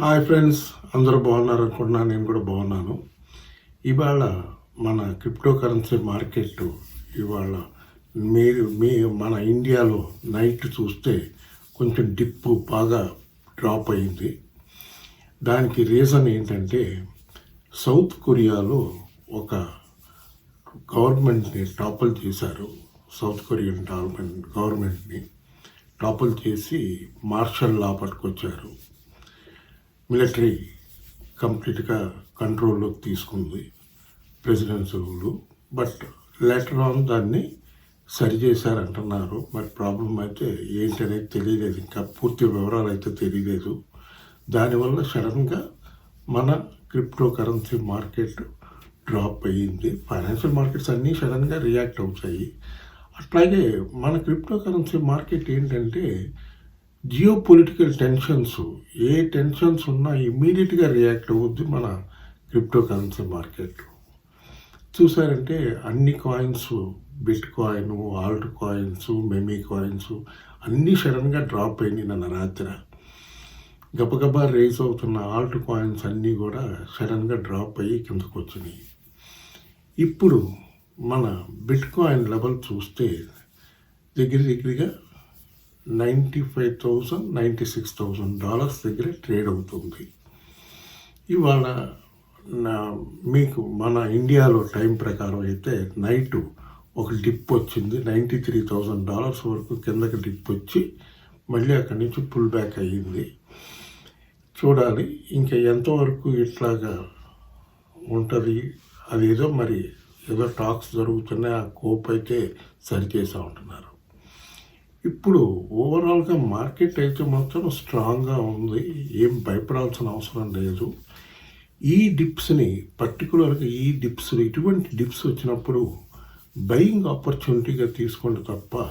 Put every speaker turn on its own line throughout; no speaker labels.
Hi friends, అందరూ బాగున్నారు అనుకుంటున్నాను. నేను కూడా బాగున్నాను. ఇవాళ మన క్రిప్టో కరెన్సీ మార్కెట్ ఇవాళ మన ఇండియాలో నైట్ చూస్తే కొంచెం డిప్పు బాగా డ్రాప్ అయింది. దానికి రీజన్ ఏంటంటే సౌత్ కొరియాలో ఒక గవర్నమెంట్ని టాపల్ చేశారు. సౌత్ కొరియన్ గవర్నమెంట్ని టాపల్ చేసి మార్షల్ లా పట్టుకొచ్చారు. మిలిటరీ కంప్లీట్గా కంట్రోల్లోకి తీసుకుంది presidency rule. But letter on దాన్ని సరిచేశారంటున్నారు. మరి ప్రాబ్లం అయితే ఏంటనేది తెలియలేదు, ఇంకా పూర్తి వివరాలు అయితే తెలియలేదు. దానివల్ల సడన్గా మన క్రిప్టో కరెన్సీ మార్కెట్ డ్రాప్ అయ్యింది. ఫైనాన్షియల్ మార్కెట్స్ అన్నీ సడన్గా రియాక్ట్ అవుతాయి. అట్లాగే మన క్రిప్టో కరెన్సీ మార్కెట్ ఏంటంటే జియో పొలిటికల్ టెన్షన్స్, ఏ టెన్షన్స్ ఉన్నా ఇమ్మీడియట్గా రియాక్ట్ అవుద్ది మన క్రిప్టో కరెన్సీ మార్కెట్. చూసారంటే అన్ని coins, bit coin, Alt coins, meme coins అన్నీ సడన్గా డ్రాప్ అయినాయి. నిన్న రాత్రి గబగబా రేస్ అవుతున్న ఆల్ట్ కాయిన్స్ అన్నీ కూడా సడన్గా డ్రాప్ అయ్యి కిందకు వచ్చినాయి. ఇప్పుడు మన బిట్ కాయిన్ లెవెల్ చూస్తే దగ్గరగా $95,000 $96,000 దగ్గర ట్రేడ్ అవుతుంది. ఇవాళ మీకు మన ఇండియాలో టైం ప్రకారం అయితే నైట్ ఒక డిప్ వచ్చింది. $93,000 వరకు కిందకి డిప్ వచ్చి మళ్ళీ అక్కడి నుంచి పుల్ బ్యాక్ అయ్యింది. చూడాలి ఇంకా ఎంతవరకు ఇట్లాగా ఉంటుంది. అదేదో మరి ఏదో టాక్స్ జరుగుతున్నాయి, ఆ కోప్ అయితే సరిచేస్తూ ఉంటున్నారు. ఇప్పుడు ఓవరాల్గా మార్కెట్ అయితే మాత్రం స్ట్రాంగ్గా ఉంది, ఏం భయపడాల్సిన అవసరం లేదు. ఈ డిప్స్ని పర్టికులర్గా ఇటువంటి డిప్స్ వచ్చినప్పుడు బయింగ్ ఆపర్చునిటీగా తీసుకోండి తప్ప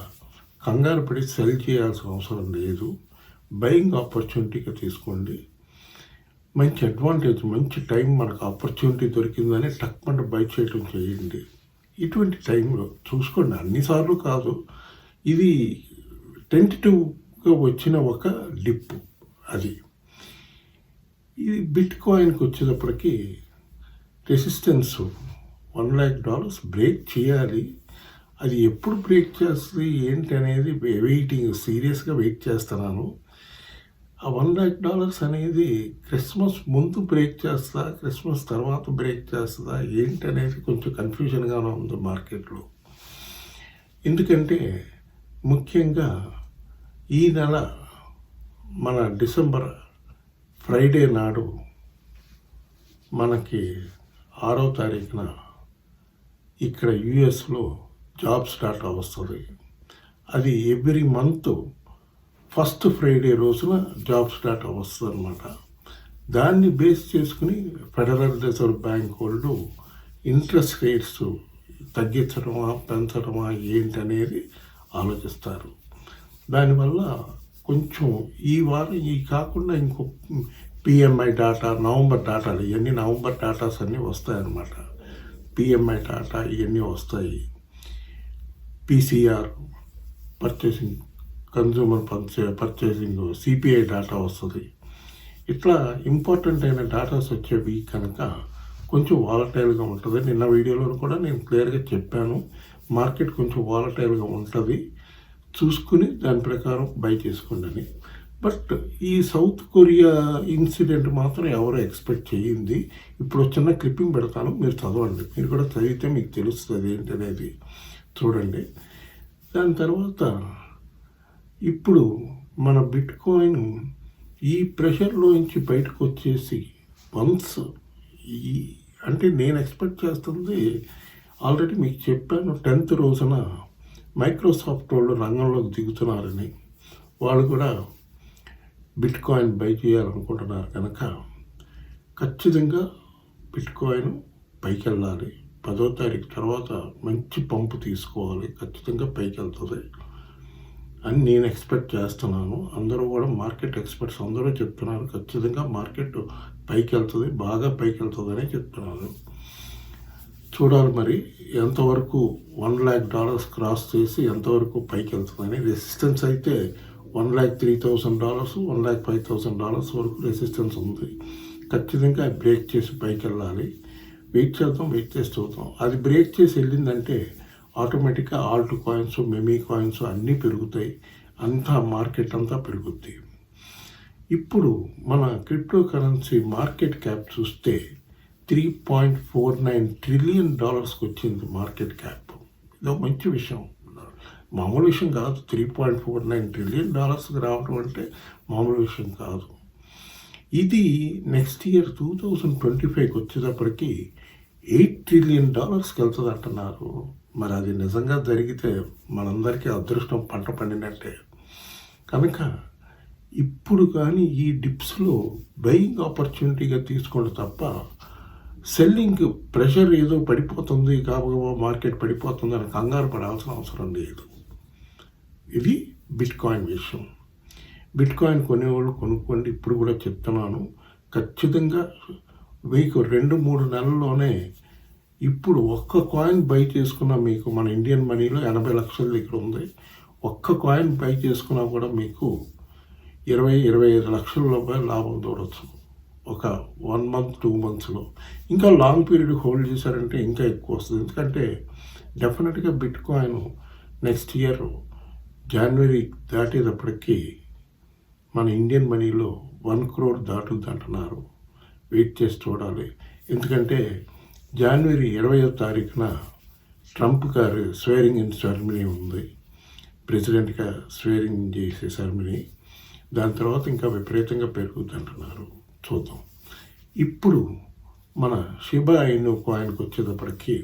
కంగారు పడి సెల్ చేయాల్సిన అవసరం లేదు. బయింగ్ ఆపర్చునిటీగా తీసుకోండి. మంచి అడ్వాంటేజ్, మంచి టైం మనకు ఆపర్చునిటీ దొరికిందని టక్మంట బై చేయడం చేయండి. ఇటువంటి టైంలో చూసుకోండి, అన్నిసార్లు కాదు, ఇది టెంటేటివ్గా వచ్చిన ఒక డిప్. అది ఇది బిట్ కాయిన్కి వచ్చేటప్పటికి రెసిస్టెన్స్ $1,00,000 బ్రేక్ చేయాలి. అది ఎప్పుడు బ్రేక్ చేస్తుంది ఏంటి అనేది సీరియస్గా వెయిట్ చేస్తున్నాను. ఆ $1,00,000 అనేది క్రిస్మస్ ముందు బ్రేక్ చేస్తా, క్రిస్మస్ తర్వాత బ్రేక్ చేస్తుందా ఏంటి అనేది కొంచెం కన్ఫ్యూజన్గానే ఉంది మార్కెట్లో. ఎందుకంటే ముఖ్యంగా ఈ నెల మన డిసెంబర్ ఫ్రైడే నాడు మనకి 6వ తారీఖున ఇక్కడ యుఎస్లో జాబ్ స్టార్ట్ వస్తుంది. అది ఎవ్రీ మంత్ ఫస్ట్ ఫ్రైడే రోజున జాబ్ స్టార్ట్ వస్తుంది అన్నమాట. దాన్ని బేస్ చేసుకుని ఫెడరల్ రిజర్వ్ బ్యాంక్ వాళ్ళు ఇంట్రెస్ట్ రేట్స్ తగ్గించడమా పెంచడమా ఏంటనేది ఆలోచిస్తారు. దానివల్ల కొంచెం ఈ వారం కాకుండా ఇంకో పిఎంఐ డాటా, నవంబర్ డాటాలు, ఇవన్నీ నవంబర్ డాటాస్ అన్నీ వస్తాయన్నమాట. పిఎంఐ డాటా ఇవన్నీ వస్తాయి. PCR purchasing, consumer purchasing, CPI data వస్తుంది. ఇట్లా ఇంపార్టెంట్ అయిన డాటాస్ వచ్చేవి కనుక కొంచెం వాలటైల్గా ఉంటుంది. నిన్న వీడియోలో కూడా నేను క్లియర్గా చెప్పాను, మార్కెట్ కొంచెం వాలటైల్గా ఉంటుంది, చూసుకుని దాని ప్రకారం బై చేసుకోండి. బట్ ఈ సౌత్ కొరియా ఇన్సిడెంట్ మాత్రం ఎవరో ఎక్స్పెక్ట్ చేయింది. ఇప్పుడు చిన్న క్లిప్పింగ్ పెడతాను, మీరు చదవండి. మీరు కూడా చదివితే మీకు తెలుస్తుంది ఏంటనేది. చూడండి. దాని తర్వాత ఇప్పుడు మన బిట్ కాయిన్ ఈ ప్రెషర్లోంచి బయటకు వచ్చేసి వన్స్ అంటే నేను ఎక్స్పెక్ట్ చేస్తుంది ఆల్రెడీ మీకు చెప్పాను, 10th రోజున మైక్రోసాఫ్ట్ వాళ్ళు రంగంలోకి దిగుతున్నారని. వాళ్ళు కూడా బిట్ కాయిన్ బై చేయాలనుకుంటున్నారు కనుక ఖచ్చితంగా బిట్ కాయిన్ పైకి వెళ్ళాలి. 10వ తారీఖు తర్వాత మంచి పంపు తీసుకోవాలి, ఖచ్చితంగా పైకి వెళ్తుంది అని నేను ఎక్స్పెక్ట్ చేస్తున్నాను. అందరూ కూడా మార్కెట్ ఎక్స్పర్ట్స్ అందరూ చెప్తున్నారు ఖచ్చితంగా మార్కెట్ పైకి వెళ్తుంది, బాగా పైకి వెళ్తుంది అని చెప్తున్నారు. చూడాలి మరి ఎంతవరకు $1,00,000 క్రాస్ చేసి ఎంతవరకు పైకి వెళ్తుందని. రెసిస్టెన్స్ అయితే $1,03,000, $1,05,000 వరకు రెసిస్టెన్స్ ఉంది. ఖచ్చితంగా బ్రేక్ చేసి పైకి వెళ్ళాలి. వెయిట్ చేసి చూద్దాం. అది బ్రేక్ చేసి వెళ్ళిందంటే ఆటోమేటిక్గా ఆల్ట్ కాయిన్స్, మెమీ కాయిన్స్ అన్నీ పెరుగుతాయి. అంతా మార్కెట్ అంతా పెరుగుద్ది. ఇప్పుడు మన క్రిప్టో కరెన్సీ మార్కెట్ క్యాప్ చూస్తే $3.49 ట్రిలియన్ వచ్చింది మార్కెట్ క్యాప్. ఇదో మంచి విషయం, మామూలు విషయం కాదు. $3.49 ట్రిలియన్ రావడం అంటే మామూలు విషయం కాదు. ఇది నెక్స్ట్ ఇయర్ 2025కి వచ్చేటప్పటికి $8 ట్రిలియన్ వెళ్తుంది అంటున్నారు. మరి అది నిజంగా జరిగితే మనందరికీ అదృష్టం పంట పండినట్టే. కనుక ఇప్పుడు కానీ ఈ డిప్స్లో బయింగ్ ఆపర్చునిటీగా తీసుకోండి తప్ప సెల్లింగ్ ప్రెషర్ ఏదో పడిపోతుంది కాబట్టి మార్కెట్ పడిపోతుంది అని కంగారు పడాల్సిన అవసరం లేదు. ఇది బిట్కాయిన్ విషయం. బిట్కాయిన్ కొనేవాళ్ళు కొనుక్కోండి. ఇప్పుడు కూడా చెప్తున్నాను, ఖచ్చితంగా మీకు 2-3 నెలల్లోనే ఇప్పుడు ఒక్క కాయిన్ బై చేసుకున్నా మీకు మన ఇండియన్ మనీలో 80 లక్షల దగ్గర ఉంది. ఒక్క కాయిన్ బై చేసుకున్నా కూడా మీకు 20-25 లక్షల రూపాయలు లాభం చూడవచ్చు ఒక 1 మంత్ 2 మంత్స్లో. ఇంకా లాంగ్ పీరియడ్ హోల్డ్ చేశారంటే ఇంకా ఎక్కువ వస్తుంది. ఎందుకంటే డెఫినెట్గా బిట్ కాయిన్ నెక్స్ట్ ఇయర్ జనవరి దాటేటప్పటికి మన ఇండియన్ మనీలో 1 crore దాటుద్ది అంటున్నారు. వెయిట్ చేసి చూడాలి. ఎందుకంటే జనవరి 20వ తారీఖున ట్రంప్ గారు స్వేరింగ్ ఇన్ సెరమనీ ఉంది. ప్రెసిడెంట్గా స్వేరింగ్ చేసే సెరమనీ. దాని తర్వాత ఇంకా విపరీతంగా పెరుగుద్ది అంటున్నారు. చూద్దాం. ఇప్పుడు మన షిబా ఇను కాయిన్కి వచ్చేటప్పటికి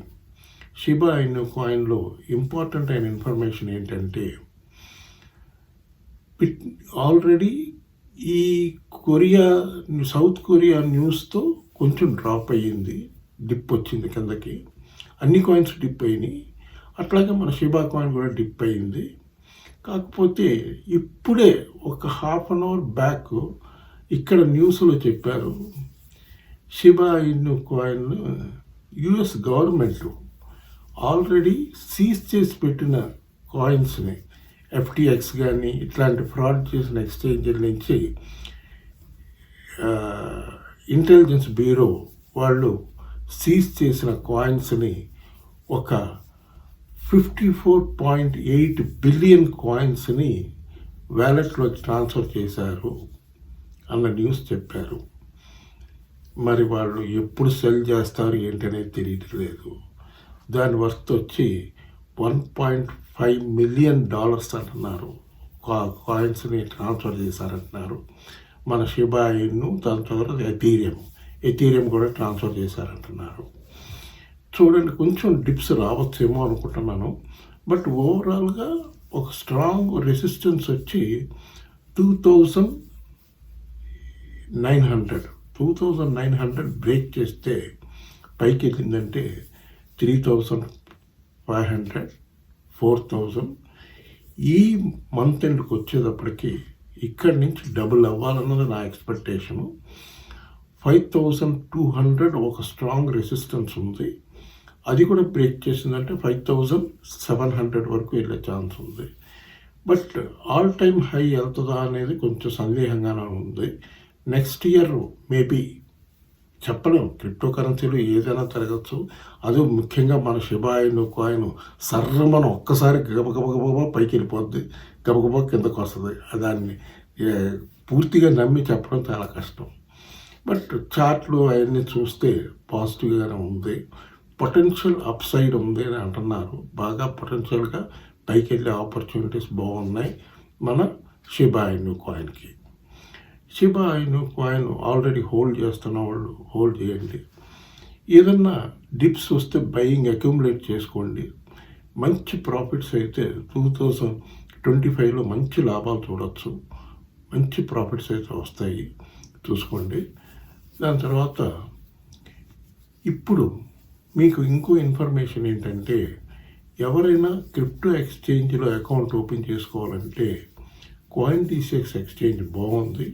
షిబా ఇను కాయిన్లో ఇంపార్టెంట్ అయిన ఇన్ఫర్మేషన్ ఏంటంటే ఆల్రెడీ ఈ సౌత్ కొరియా న్యూస్తో కొంచెం డ్రాప్ అయ్యింది, డిప్ వచ్చింది కిందకి. అన్ని కాయిన్స్ డిప్ అయినాయి. అట్లాగే మన షిబా కాయిన్ కూడా డిప్ అయింది. కాకపోతే ఇప్పుడే ఒక హాఫ్ అన్ అవర్ బ్యాక్ ఇక్కడ న్యూస్లో చెప్పారు, Shiba Inu coin US government already seize చేసి పెట్టిన కాయిన్స్ని FTX కానీ ఇట్లాంటి ఫ్రాడ్ చేసిన ఎక్స్చేంజ్ల నుంచి ఇంటెలిజెన్స్ బ్యూరో వాళ్ళు సీజ్ చేసిన కాయిన్స్ని ఒక 54.8 బిలియన్ కాయిన్స్ని వ్యాలెట్లో ట్రాన్స్ఫర్ చేశారు అన్న న్యూస్ చెప్పారు. మరి వాళ్ళు ఎప్పుడు సెల్ చేస్తారు ఏంటనేది తెలియట్లేదు. దాని వర్త్ వచ్చి $1.5 మిలియన్ అంటున్నారు. కాయిన్స్ని ట్రాన్స్ఫర్ చేశారంటున్నారు. మన షిబా ఇను, దాని తర్వాత ఎథీరియం కూడా ట్రాన్స్ఫర్ చేశారంటున్నారు. చూడండి, కొంచెం డిప్స్ రావచ్చేమో అనుకుంటున్నాను. బట్ ఓవరాల్గా ఒక స్ట్రాంగ్ రెసిస్టెన్స్ వచ్చి 2,900 బ్రేక్ చేస్తే పైకి వెళ్ళిందంటే 3,500, 4,000. ఈ మంత్ ఎండ్కి వచ్చేటప్పటికి ఇక్కడి నుంచి డబుల్ అవ్వాలన్నది నా ఎక్స్పెక్టేషను. 5,200 ఒక స్ట్రాంగ్ రెసిస్టెన్స్ ఉంది. అది కూడా బ్రేక్ చేసిందంటే 5,700 వరకు వెళ్ళే ఛాన్స్ ఉంది. బట్ ఆల్ టైమ్ హై వెళ్తుందా అనేది కొంచెం సందేహంగానే ఉంది. నెక్స్ట్ ఇయర్ మేబీ చెప్పలేం. క్రిప్టో కరెన్సీలో ఏదైనా తిరగచ్చు. అది ముఖ్యంగా మన షిబా ఇను కాయిన్ సర్రమని ఒక్కసారి గబగబా పైకి వెళ్ళిపోద్ది, గబగబా కిందకు వస్తుంది. దాన్ని పూర్తిగా నమ్మి చెప్పడం చాలా కష్టం. బట్ చార్ట్లు అవన్నీ చూస్తే పాజిటివ్గానే ఉంది. పొటెన్షియల్ అప్సైడ్ ఉంది అని అంటున్నారు. బాగా పొటెన్షియల్గా పైకి వెళ్ళే ఆపర్చునిటీస్ బాగున్నాయి మన షిబా ఇను కాయిన్కి. Shiba Inu coin already hold చేస్తున్న వాళ్ళు హోల్డ్ చేయండి. ఏదన్నా డిప్స్ వస్తే బయింగ్ అక్యుములేట్ చేసుకోండి. మంచి ప్రాఫిట్స్ అయితే 2025లో మంచి లాభాలు చూడవచ్చు. మంచి ప్రాఫిట్స్ అయితే వస్తాయి, చూసుకోండి. దాని తర్వాత ఇప్పుడు మీకు ఇంకో ఇన్ఫర్మేషన్ ఏంటంటే, ఎవరైనా క్రిప్టో ఎక్స్చేంజ్లో అకౌంట్ ఓపెన్ చేసుకోవాలంటే CoinDCX ఎక్స్చేంజ్ బాగుంది.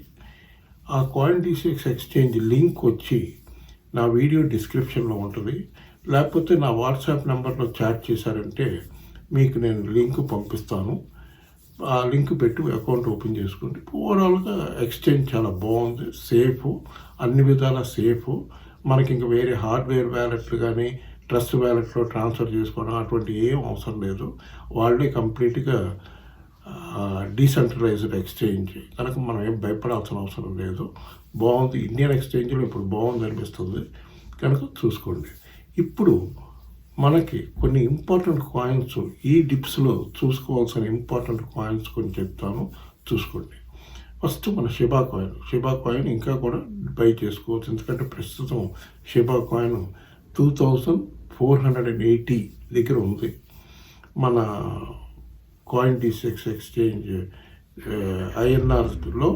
ఆ CoinDCX ఎక్స్చేంజ్ లింక్ వచ్చి నా వీడియో డిస్క్రిప్షన్లో ఉంటుంది. లేకపోతే నా వాట్సాప్ నెంబర్లో చాట్ చేశారంటే మీకు నేను లింక్ పంపిస్తాను. ఆ లింక్ పెట్టి అకౌంట్ ఓపెన్ చేసుకోండి. ఓవరాల్గా ఎక్స్చేంజ్ చాలా బాగుంది, సేఫ్, అన్ని విధాల సేఫ్. మనకి ఇంకా వేరే హార్డ్వేర్ వ్యాలెట్లు కానీ ట్రస్ట్ వ్యాలెట్లో ట్రాన్స్ఫర్ చేసుకోవడం అటువంటి ఏం అవసరం లేదు. వాళ్ళే కంప్లీట్గా డీసెంట్రలైజ్డ్ ఎక్స్చేంజ్ కనుక మనం ఏం భయపడాల్సిన అవసరం లేదు. బాగుంది, ఇండియన్ ఎక్స్చేంజ్లో ఇప్పుడు బాగుంది అనిపిస్తుంది కనుక చూసుకోండి. ఇప్పుడు మనకి కొన్ని ఇంపార్టెంట్ కాయిన్స్ ఈ డిప్స్లో చూసుకోవాల్సిన ఇంపార్టెంట్ కాయిన్స్ కొన్ని చెప్తాను, చూసుకోండి. ఫస్ట్ మన షిబా కాయిన్ ఇంకా కూడా బై చేసుకోవచ్చు, ఎందుకంటే ప్రస్తుతం షిబా కాయిన్ 2480 దగ్గర ఉంది. మన CoinDesk ఎక్స్చేంజ్ INRలో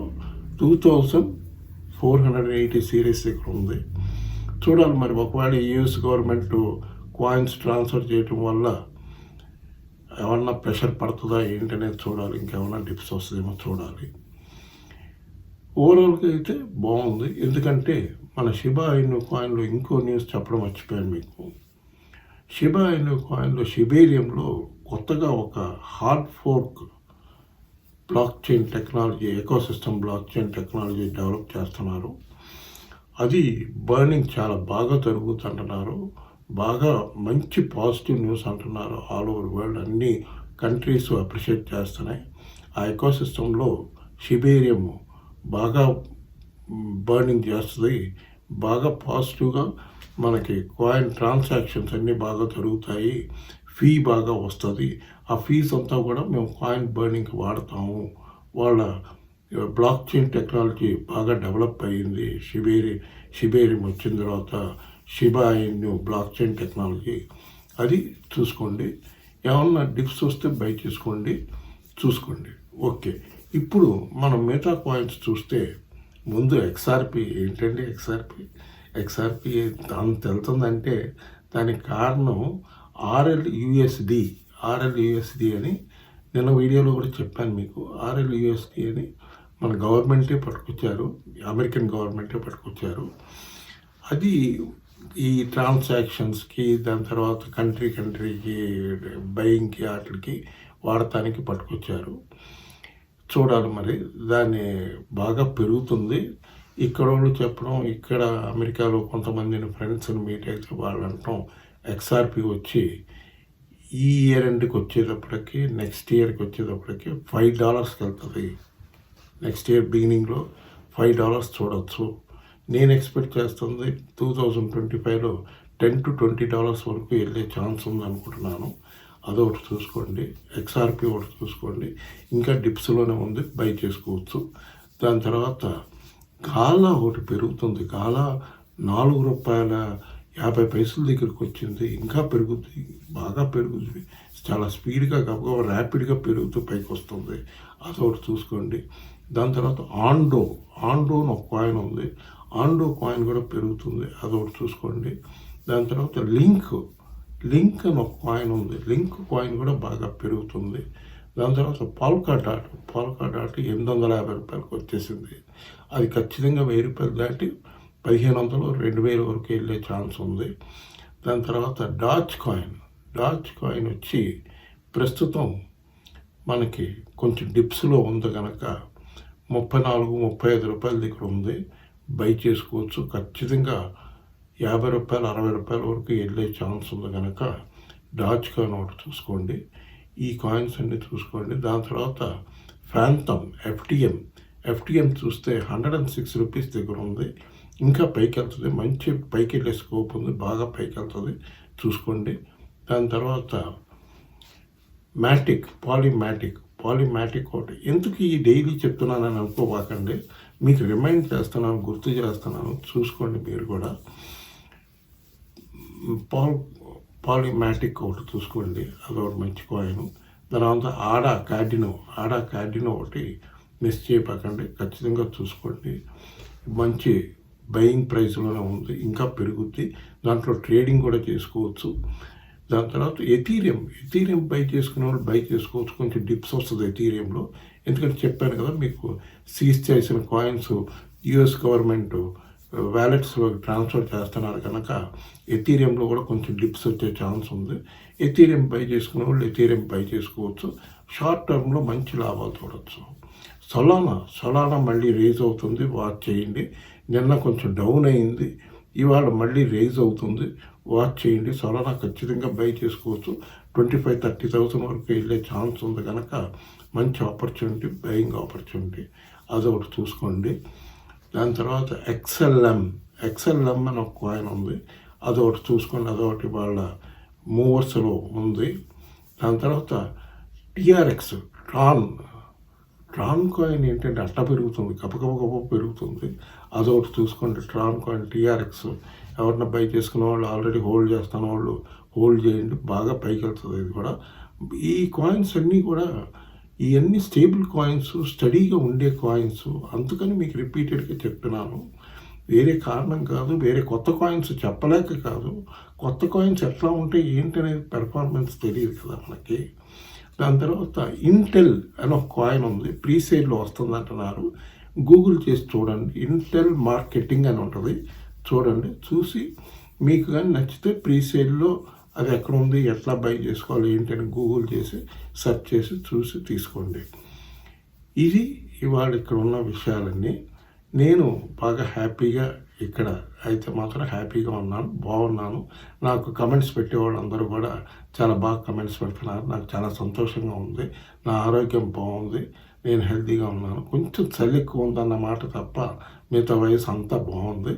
2480 సిరీస్ దగ్గర ఉంది. చూడాలి మరి, ఒకవేళ యూఎస్ గవర్నమెంట్ కాయిన్స్ ట్రాన్స్ఫర్ చేయటం వల్ల ఏమన్నా ప్రెషర్ పడుతుందా ఏంటనేది చూడాలి, ఇంకేమన్నా డిప్స్ వస్తుందేమో చూడాలి. ఓవరాల్గా అయితే బాగుంది, ఎందుకంటే మన షిబా ఇను కాయిన్లో ఇంకో న్యూస్ చెప్పడం మర్చిపోయాను మీకు. షిబా ఇను కాయిన్లో షిబేరియంలో కొత్తగా ఒక hard fork block chain technology, ecosystem block chain technology develop చేస్తున్నారు. అది బర్నింగ్ చాలా బాగా జరుగుతుంటున్నారు, బాగా మంచి పాజిటివ్ న్యూస్ అంటున్నారు. ఆల్ ఓవర్ వరల్డ్ అన్ని కంట్రీస్ అప్రిషియేట్ చేస్తున్నాయి. ఆ ఎకోసిస్టంలో షిబేరియం బాగా బర్నింగ్ చేస్తుంది, బాగా పాజిటివ్గా మనకి కాయిన్ ట్రాన్సాక్షన్స్ అన్నీ బాగా జరుగుతాయి, ఫీ బాగా వస్తుంది. ఆ ఫీస్ అంతా కూడా మేము కాయిన్ బర్నింగ్కి వాడతాము. వాళ్ళ బ్లాక్ చైన్ టెక్నాలజీ బాగా డెవలప్ అయ్యింది. షిబేరియం వచ్చిన తర్వాత షిబా ఇను బ్లాక్ చైన్ టెక్నాలజీ అది చూసుకోండి. ఏమన్నా డిప్స్ వస్తే బై చేసుకోండి, చూసుకోండి. ఓకే, ఇప్పుడు మనం మిగతా కాయిన్స్ చూస్తే ముందు XRP. ఏంటంటే XRP అంత వెళ్తుందంటే దానికి కారణం RLUSD అని నిన్న వీడియోలో కూడా చెప్పాను మీకు. RLUSD అని మన గవర్నమెంటే పట్టుకొచ్చారు, అమెరికన్ గవర్నమెంటే పట్టుకొచ్చారు. అది ఈ ట్రాన్సాక్షన్స్కి, దాని తర్వాత కంట్రీకి బయింగ్కి వాటికి వాడటానికి పట్టుకొచ్చారు. చూడాలి మరి, దాన్ని బాగా పెరుగుతుంది. ఇక్కడ వాళ్ళు చెప్పడం, ఇక్కడ అమెరికాలో కొంతమందిని ఫ్రెండ్స్ని మీట్ అయితే వాళ్ళు అంటాం XRP వచ్చి ఈ ఇయర్ ఎండ్కి వచ్చేటప్పటికి, నెక్స్ట్ ఇయర్కి వచ్చేటప్పటికి $5కి వెళ్తుంది. నెక్స్ట్ ఇయర్ బిగినింగ్లో $5 చూడవచ్చు. నేను ఎక్స్పెక్ట్ చేస్తుంది 2025లో $10 to $20 వరకు వెళ్ళే ఛాన్స్ ఉందనుకుంటున్నాను. అదొకటి చూసుకోండి, XRP ఒకటి చూసుకోండి. ఇంకా డిప్స్లోనే ఉంది, బై చేసుకోవచ్చు. దాని తర్వాత గాలా ఒకటి పెరుగుతుంది. గాలా ₹4.50 దగ్గరికి వచ్చింది, ఇంకా పెరుగుతుంది, బాగా పెరుగుతుంది, చాలా స్పీడ్గా గబగబా ర్యాపిడ్గా పెరుగుతూ పైకి వస్తుంది. అదొకటి చూసుకోండి. దాని తర్వాత ఆండో అని ఒక కాయిన్ ఉంది, ఆండో కాయిన్ కూడా పెరుగుతుంది, అదొకటి చూసుకోండి. దాని తర్వాత లింక్ అని ఒక కాయిన్ ఉంది, లింక్ కాయిన్ కూడా బాగా పెరుగుతుంది. దాని తర్వాత పాల్కా డాట్ $850 వచ్చేసింది. అది ఖచ్చితంగా $1000 దాటి 1500 2000 వరకు వెళ్ళే ఛాన్స్ ఉంది. దాని తర్వాత డాచ్ కాయిన్ వచ్చి ప్రస్తుతం మనకి కొంచెం డిప్స్లో ఉంది కనుక $34-35 దగ్గర ఉంది, బై చేసుకోవచ్చు. ఖచ్చితంగా $50 $60 వరకు వెళ్ళే ఛాన్స్ ఉంది కనుక డాచ్ కాయిన్ ఒకటి చూసుకోండి. ఈ కాయిన్స్ అన్ని చూసుకోండి. దాని తర్వాత ఫ్యాంటమ్ FTM చూస్తే $106 దగ్గర ఉంది, ఇంకా పైకి వెళ్తుంది, మంచి పైకి వెళ్ళే స్కోప్ ఉంది, బాగా పైకి వెళ్తుంది, చూసుకోండి. దాని తర్వాత పాలిమాటిక్ ఒకటి. ఎందుకు ఈ డైలీ చెప్తున్నానని అనుకోవాకండి, మీకు రిమైండ్ చేస్తున్నాను, గుర్తు చేస్తున్నాను, చూసుకోండి మీరు కూడా. పాలిమాటిక్ ఒకటి చూసుకోండి, అదొకటి మంచి కాయిన్. తర్వాత ఆడా కార్డినో ఒకటి మిస్ చేయకండి, ఖచ్చితంగా చూసుకోండి. మంచి బయింగ్ ప్రైస్లోనే ఉంది, ఇంకా పెరుగుద్ది, దాంట్లో ట్రేడింగ్ కూడా చేసుకోవచ్చు. దాని తర్వాత ఎథీరియం బై చేసుకునే వాళ్ళు బై చేసుకోవచ్చు. కొంచెం డిప్స్ వస్తుంది ఎథీరియంలో, ఎందుకంటే చెప్పాను కదా మీకు, సీజ్ చేసిన కాయిన్స్ యుఎస్ గవర్నమెంట్ వ్యాలెట్స్లో ట్రాన్స్ఫర్ చేస్తున్నారు కనుక ఎథీరియంలో కూడా కొంచెం డిప్స్ వచ్చే ఛాన్స్ ఉంది. ఎథీరియం బై చేసుకునే వాళ్ళు ఎథీరియం బై చేసుకోవచ్చు. షార్ట్ టర్మ్లో మంచి లాభాలు చూడొచ్చు. సొలానా మళ్ళీ రేజ్ అవుతుంది, వాచ్ చేయండి. నిన్న కొంచెం డౌన్ అయింది, ఇవాళ మళ్ళీ రేజ్ అవుతుంది, వాచ్ చేయండి. సొలానా ఖచ్చితంగా బై చేసుకోవచ్చు. 25,000-30,000 వరకు వెళ్ళే ఛాన్స్ ఉంది కనుక మంచి ఆపర్చునిటీ, బయింగ్ ఆపర్చునిటీ, అదొకటి చూసుకోండి. దాని తర్వాత ఎక్స్ఎల్ఎం అని ఒక కాయిన్ ఉంది, అదొకటి చూసుకోండి. అదొకటి వాళ్ళ మూవర్స్లో ఉంది. దాని తర్వాత టిఆర్ఎక్స్ ట్రాన్ కాయిన్ ఏంటంటే అట్లా పెరుగుతుంది, గబ పెరుగుతుంది, అదొకటి చూసుకోండి. ట్రాన్ కాయిన్ టిఆర్ఎక్స్ ఎవరన్నా బై చేసుకున్న వాళ్ళు, ఆల్రెడీ హోల్డ్ చేస్తున్న వాళ్ళు హోల్డ్ చేయండి, బాగా పైకి వెళ్తుంది. ఇది కూడా ఈ కాయిన్స్ అన్నీ కూడా ఇవన్నీ స్టేబుల్ కాయిన్స్, స్టడీగా ఉండే కాయిన్స్. అందుకని మీకు రిపీటెడ్గా చెప్తున్నాను, వేరే కారణం కాదు, వేరే కొత్త కాయిన్స్ చెప్పలేక కాదు. కొత్త కాయిన్స్ ఎట్లా ఉంటాయి ఏంటనేది పెర్ఫార్మెన్స్ తెలియదు కదా మనకి. దాని తర్వాత ఇంటెల్ అని ఒక కాయిన్ ఉంది, ప్రీసేల్లో వస్తుంది అంటున్నారు. గూగుల్ చేసి చూడండి, ఇంటెల్ మార్కెటింగ్ అని ఉంటుంది, చూడండి. చూసి మీకు కానీ నచ్చితే ప్రీసేల్లో అది ఎక్కడ ఉంది, ఎట్లా బై చేసుకోవాలి ఏంటని గూగుల్ చేసి సెర్చ్ చేసి చూసి తీసుకోండి. ఇది ఇవాళ ఇక్కడ ఉన్న విషయాలన్నీ. నేను బాగా హ్యాపీగా ఇక్కడ అయితే మాత్రం హ్యాపీగా ఉన్నాను, బాగున్నాను. నాకు కమెంట్స్ పెట్టేవాళ్ళు అందరూ కూడా చాలా బాగా కమెంట్స్ పెడుతున్నారు, నాకు చాలా సంతోషంగా ఉంది. నా ఆరోగ్యం బాగుంది, నేను హెల్తీగా ఉన్నాను. కొంచెం చలి ఎక్కువ ఉందన్న మాట తప్ప మిగతా వయసు అంతా బాగుంది.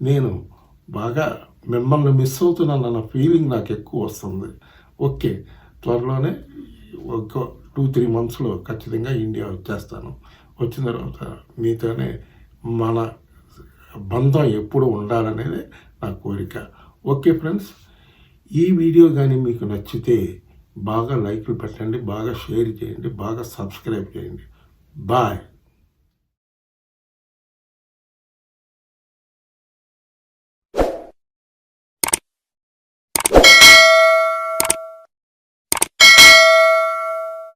నేను బాగా మిమ్మల్ని మిస్ అవుతున్నానన్న ఫీలింగ్ నాకు ఎక్కువ వస్తుంది. ఓకే, త్వరలోనే ఒక 2-3 మంత్స్లో ఖచ్చితంగా ఇండియా వచ్చేస్తాను. వచ్చిన తర్వాత మీతోనే మన బంధం ఎప్పుడు ఉండాలనేది నా కోరిక. ఓకే ఫ్రెండ్స్, ఈ వీడియో కానీ మీకు నచ్చితే బాగా లైక్లు పెట్టండి, బాగా షేర్ చేయండి, బాగా సబ్స్క్రైబ్ చేయండి. బాయ్.